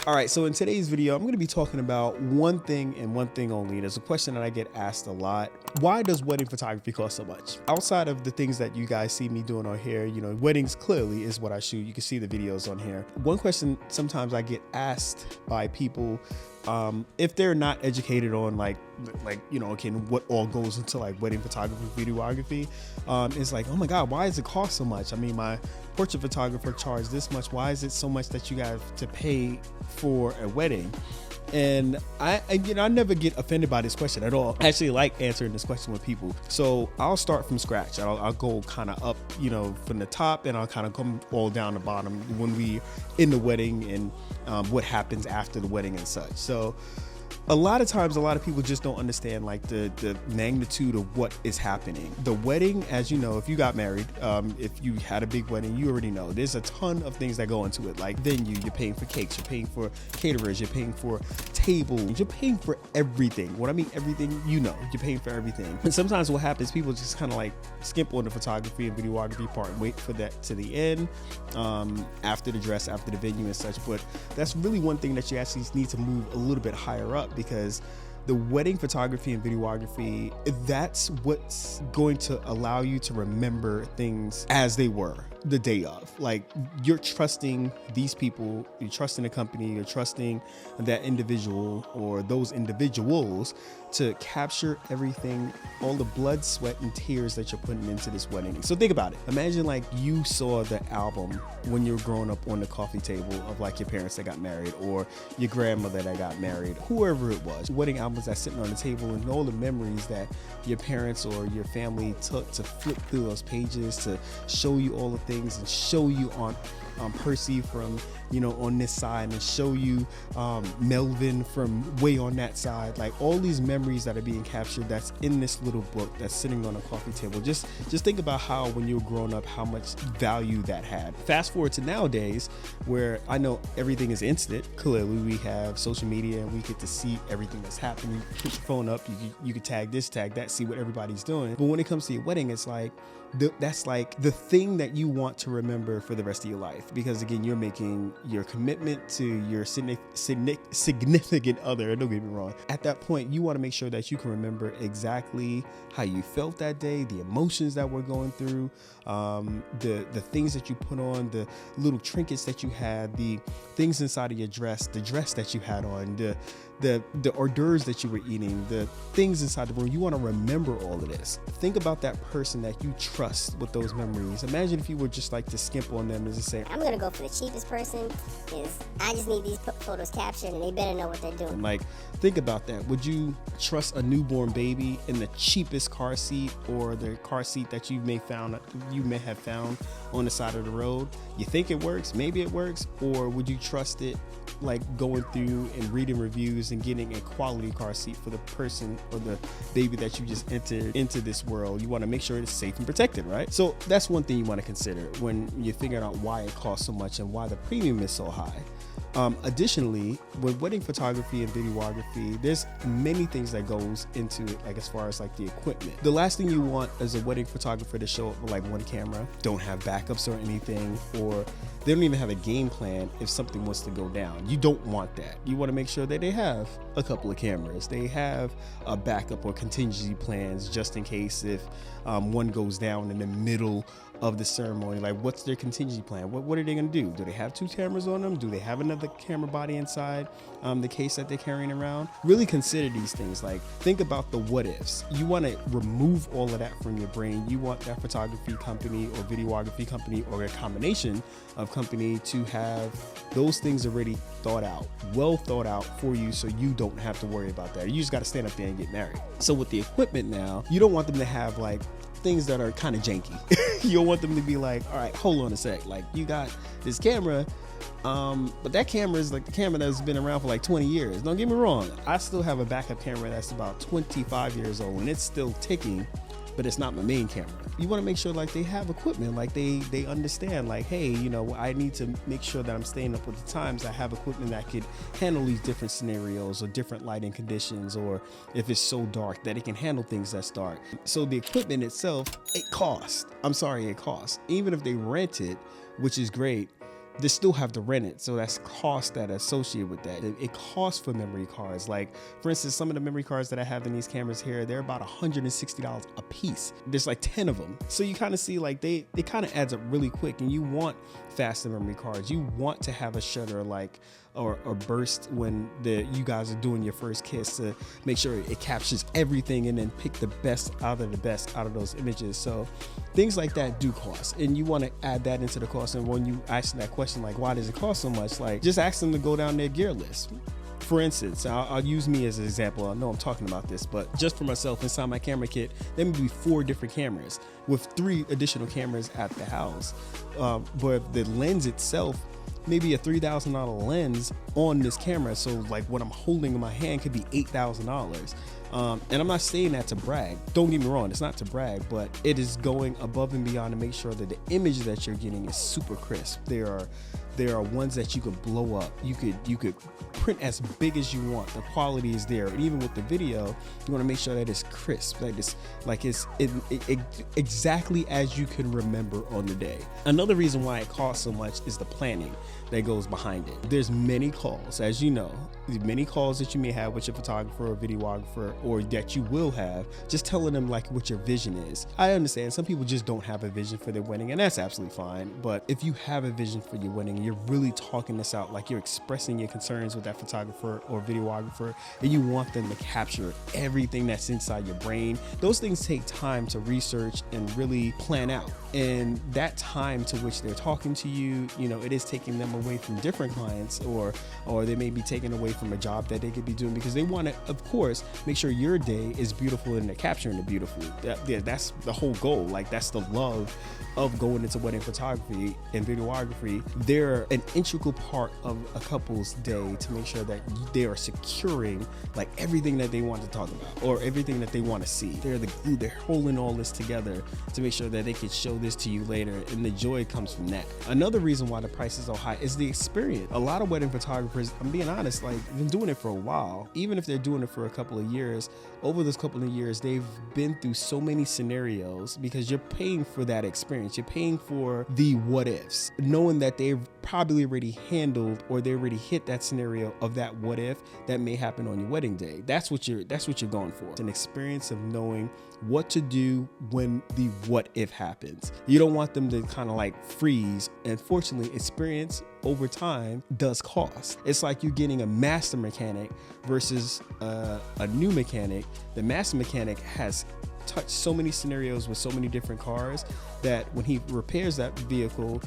All right, so in today's video, I'm going to be talking about one thing and one thing only. There's a question that I get asked a lot. Why does wedding photography cost so much? Outside of the things that you guys see me doing on here, you know, weddings clearly is what I shoot. You can see the videos on here. One question sometimes I get asked by people, if they're not educated on like you know, okay, what all goes into like wedding photography, videography, is like, oh my God, why does it cost so much? I mean, my portrait photographer charged this much. Why is it so much that you have to pay for a wedding? And I never get offended by this question at all. I actually like answering this question with people. So I'll start from scratch. I'll go kind of up, you know, from the top, and I'll kind of come all down the bottom when we in the wedding and what happens after the wedding and such. So a lot of times, a lot of people just don't understand like the magnitude of what is happening. The wedding, as you know, if you got married, if you had a big wedding, you already know there's a ton of things that go into it. Like venue, you're paying for cakes, you're paying for caterers, you're paying for tables, you're paying for everything. When I mean everything, you know, you're paying for everything. And sometimes what happens, people just kind of like skip on the photography and videography part and wait for that to the end, after the dress, after the venue and such. But that's really one thing that you actually need to move a little bit higher up, because the wedding photography and videography, that's what's going to allow you to remember things as they were the day of. Like, you're trusting these people, you're trusting the company, you're trusting that individual or those individuals to capture everything, all the blood, sweat, and tears that you're putting into this wedding. So think about it. Imagine like you saw the album when you were growing up on the coffee table of like your parents that got married, or your grandmother that got married, whoever it was. Wedding albums that's sitting on the table, and all the memories that your parents or your family took to flip through those pages to show you all the things, and show you on Percy from, you know, on this side, and show you Melvin from way on that side. Like all these memories that are being captured, that's in this little book that's sitting on a coffee table. Just think about how when you were growing up, how much value that had. Fast forward to nowadays, where I know everything is instant. Clearly we have social media and we get to see everything that's happening. You put your phone up, you can tag this, tag that, see what everybody's doing. But when it comes to your wedding, it's like that's like the thing that you want to remember for the rest of your life, because again, you're making your commitment to your significant other. Don't get me wrong. At that point, you want to make sure that you can remember exactly how you felt that day, the emotions that we're going through, the things that you put on, the little trinkets that you had, the things inside of your dress, the dress that you had on, the hors d'oeuvres that you were eating, the things inside the room. You want to remember all of this. Think about that person that you trust with those memories. Imagine if you were just like to skimp on them and just say, I'm gonna go for the cheapest person, because I just need these photos captured and they better know what they're doing. Like, think about that. Would you trust a newborn baby in the cheapest car seat, or the car seat that you may have found on the side of the road? You think it works, maybe it works, or would you trust it like going through and reading reviews and getting a quality car seat for the person or the baby that you just entered into this world? You want to make sure it's safe and protected, right? So that's one thing you want to consider when you're figuring out why it costs so much and why the premium is so high. Additionally, with wedding photography and videography, there's many things that goes into it, like as far as like the equipment. The last thing you want as a wedding photographer to show up with like one camera, don't have backups or anything, or they don't even have a game plan if something wants to go down. You don't want that. You want to make sure that they have a couple of cameras, they have a backup or contingency plans just in case if one goes down in the middle of the ceremony. Like, what's their contingency plan? What are they going to do? Do they have two cameras on them? Do they have another camera body inside the case that they're carrying around? Really consider these things. Like, think about the what ifs. You want to remove all of that from your brain. You want that photography company or videography company, or a combination of company, to have those things already thought out, well thought out for you, so you don't have to worry about that. You just got to stand up there and get married. So with the equipment now, you don't want them to have like things that are kind of janky. You don't want them to be like, all right, hold on a sec. Like, you got this camera, but that camera is like the camera that's been around for like 20 years. Don't get me wrong. I still have a backup camera that's about 25 years old and it's still ticking, but it's not my main camera. You want to make sure like they have equipment, like they understand like, hey, you know, I need to make sure that I'm staying up with the times. I have equipment that could handle these different scenarios or different lighting conditions, or if it's so dark that it can handle things that's dark. So the equipment itself, it costs. I'm sorry, it costs. Even if they rent it, which is great, they still have to rent it. So that's cost that are associated with that. It costs for memory cards. Like, for instance, some of the memory cards that I have in these cameras here, they're about $160 a piece. There's like 10 of them. So you kind of see like it kind of adds up really quick, and you want faster memory cards. You want to have a shutter like or burst when you guys are doing your first kiss to make sure it captures everything and then pick the best out of those images. So things like that do cost, and you want to add that into the cost. And when you ask that question, like, why does it cost so much? Like, just ask them to go down their gear list. For instance, I'll use me as an example. I know I'm talking about this, but just for myself, inside my camera kit, there may be 4 different cameras with 3 additional cameras at the house. But the lens itself, maybe a $3,000 lens on this camera. So like what I'm holding in my hand could be $8,000. And I'm not saying that to brag. Don't get me wrong, it's not to brag, but it is going above and beyond to make sure that the image that you're getting is super crisp. There are ones that you could blow up. You could print as big as you want. The quality is there, and even with the video, you want to make sure that it's crisp, that it's like it's exactly as you can remember on the day. Another reason why it costs so much is the planning that goes behind it. There's many calls, as you know, many calls that you may have with your photographer or videographer, or that you will have, just telling them like what your vision is. I understand some people just don't have a vision for their wedding, and that's absolutely fine. But if you have a vision for your wedding, you're really talking this out, like you're expressing your concerns with that photographer or videographer, and you want them to capture everything that's inside your brain. Those things take time to research and really plan out. And that time to which they're talking to you, you know, it is taking them away from different clients, or they may be taken away from a job that they could be doing, because they want to, of course, make sure your day is beautiful and they're capturing it beautifully. That's the whole goal. Like, that's the love of going into wedding photography and videography. They're an integral part of a couple's day to make sure that they are securing like everything that they want to talk about or everything that they want to see. They're the glue. They're holding all this together to make sure that they can show this to you later, and the joy comes from that. Another reason why the prices are high is the experience. A lot of wedding photographers, I'm being honest, like, been doing it for a while. Even if they're doing it for a couple of years, over those couple of years, they've been through so many scenarios, because you're paying for that experience. You're paying for the what ifs, knowing that they've probably already handled, or they already hit that scenario of that what if that may happen on your wedding day. That's what you're going for. It's an experience of knowing what to do when the what if happens. You don't want them to kind of like freeze. And fortunately, experience over time does cost. It's like you're getting a master mechanic versus a new mechanic. The master mechanic has touched so many scenarios with so many different cars that when he repairs that vehicle,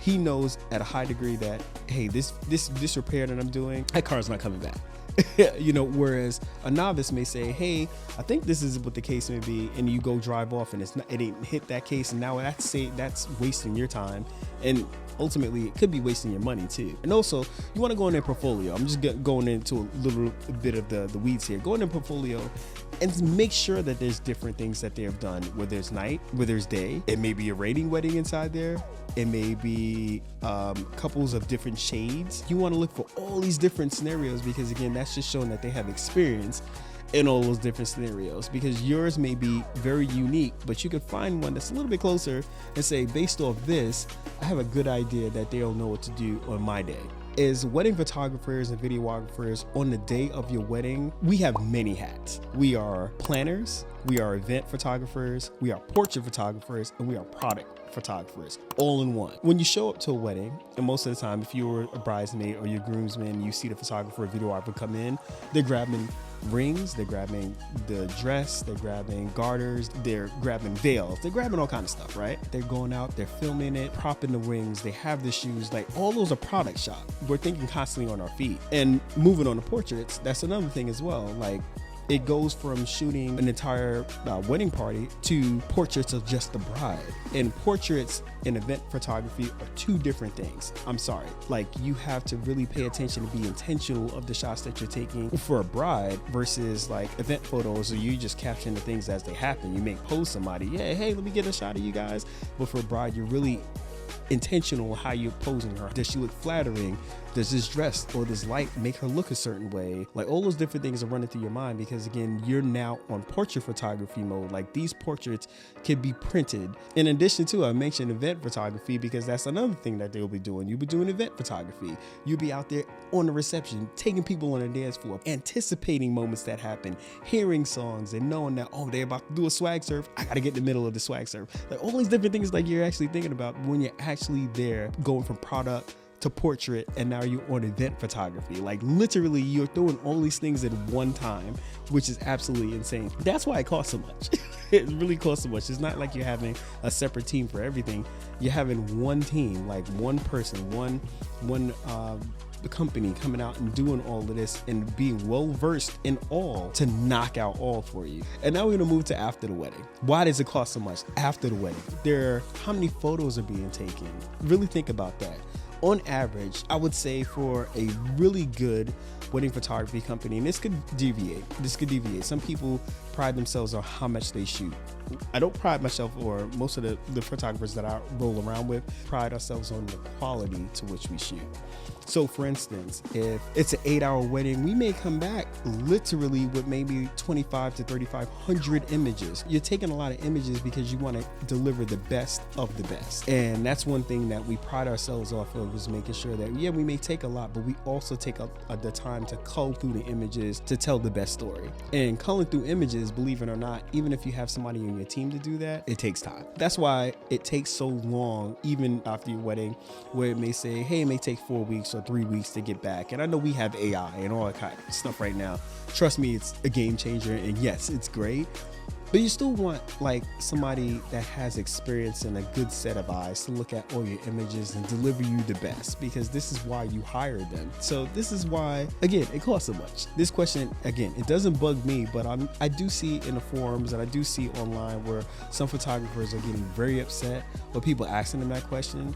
he knows at a high degree that, hey, this repair that I'm doing, that car's not coming back. You know, whereas a novice may say, hey, I think this is what the case may be, and you go drive off and it ain't hit that case, and now that's wasting your time, and ultimately it could be wasting your money too. And also, you want to go in their portfolio. I'm just going into a little bit of the weeds here. Go in their portfolio and make sure that there's different things that they have done, where there's night, where there's day. It may be a rating wedding inside there. It may be couples of different shades. You want to look for all these different scenarios, because again, that's just showing that they have experience in all those different scenarios, because yours may be very unique, but you could find one that's a little bit closer and say, based off this, I have a good idea that they'll know what to do on my day. As wedding photographers and videographers, on the day of your wedding, we have many hats. We are planners, we are event photographers, we are portrait photographers, and we are product photographers, all in one. When you show up to a wedding, and most of the time, if you're a bridesmaid or your groomsman, you see the photographer or videographer come in, they're grabbing rings, they're grabbing the dress, they're grabbing garters, they're grabbing veils, they're grabbing all kinds of stuff, right? They're going out, they're filming it, propping the rings, they have the shoes, like all those are product shot. We're thinking constantly on our feet. And moving on to portraits, that's another thing as well. Like, it goes from shooting an entire wedding party to portraits of just the bride. And portraits and event photography are two different things. I'm sorry. Like, you have to really pay attention and be intentional of the shots that you're taking for a bride versus like event photos, or you just capturing the things as they happen. You may pose somebody, yeah, hey, let me get a shot of you guys. But for a bride, you're really intentional how you're posing her. Does she look flattering? Does this dress or this light make her look a certain way? Like all those different things are running through your mind because again, you're now on portrait photography mode. Like these portraits can be printed. In addition to, I mentioned event photography because that's another thing that they'll be doing. You'll be doing event photography. You'll be out there on the reception, taking people on the dance floor, anticipating moments that happen, hearing songs and knowing that, oh, they're about to do a swag surf. I got to get in the middle of the swag surf. Like all these different things like you're actually thinking about when you're actually there going from product to portrait, and now you're on event photography. Like literally you're doing all these things at one time, which is absolutely insane. That's why it costs so much. It really costs so much. It's not like you're having a separate team for everything. You're having one team, like one person, one the company coming out and doing all of this and being well versed in all to knock out all for you. And now we're gonna move to after the wedding. Why does it cost so much after the wedding? How many photos are being taken? Really think about that. On average, I would say for a really good wedding photography company, and this could deviate. Some people pride themselves on how much they shoot. I don't pride myself, or most of the photographers that I roll around with pride ourselves on the quality to which we shoot. So for instance, if it's an 8-hour wedding, we may come back literally with maybe 25 to 3,500 images. You're taking a lot of images because you want to deliver the best of the best. And that's one thing that we pride ourselves off of, is making sure that, yeah, we may take a lot, but we also take the time to cull through the images to tell the best story. And culling through images, believe it or not, even if you have somebody in your team to do that, it takes time. That's why it takes so long, even after your wedding, where it may say, hey, it may take 4 weeks or 3 weeks to get back. And I know we have AI and all that kind of stuff right now. Trust me, it's a game changer, and yes, it's great. But you still want like somebody that has experience and a good set of eyes to look at all your images and deliver you the best, because this is why you hired them. So this is why, again, it costs so much. This question, again, it doesn't bug me, but I do see in the forums and I do see online where some photographers are getting very upset with people asking them that question.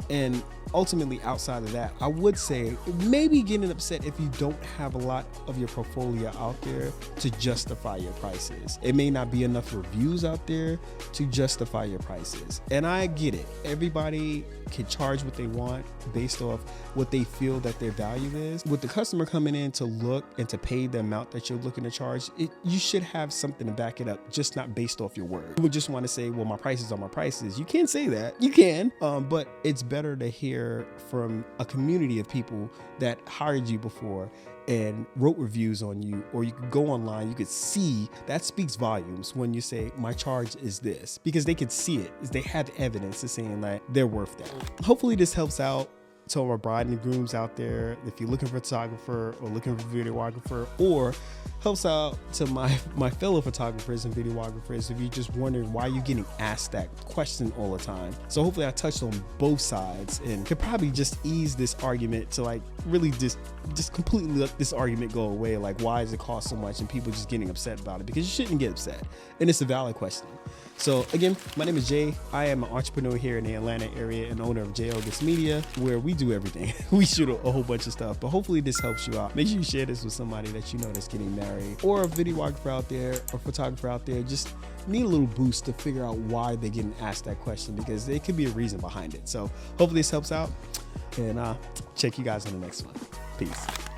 And ultimately, outside of that, I would say maybe getting upset if you don't have a lot of your portfolio out there to justify your prices. It may not be enough reviews out there to justify your prices. And I get it. Everybody can charge what they want based off what they feel that their value is. With the customer coming in to look and to pay the amount that you're looking to charge, you should have something to back it up, just not based off your word. You would just want to say, well, my prices are my prices. You can't say that. You can, but it's better to hear from a community of people that hired you before and wrote reviews on you, or you could go online, you could see. That speaks volumes when you say my charge is this, because they could see it. They have evidence of saying that they're worth that. Hopefully this helps out to our bride and grooms out there. If you're looking for a photographer or looking for a videographer, or helps out to my fellow photographers and videographers if you're just wondering why you're getting asked that question all the time. So hopefully I touched on both sides and could probably just ease this argument to like really just completely let this argument go away. Like, why does it cost so much and people just getting upset about it? Because you shouldn't get upset, and it's a valid question. So again, my name is Jay. I am an entrepreneur here in the Atlanta area and owner of J.August Media, where we do everything. We shoot a whole bunch of stuff, but hopefully this helps you out. Make sure you share this with somebody that you know that's getting married, or a videographer out there or photographer out there. Just need a little boost to figure out why they're getting asked that question, because there could be a reason behind it. So hopefully this helps out, and check you guys on the next one. Peace.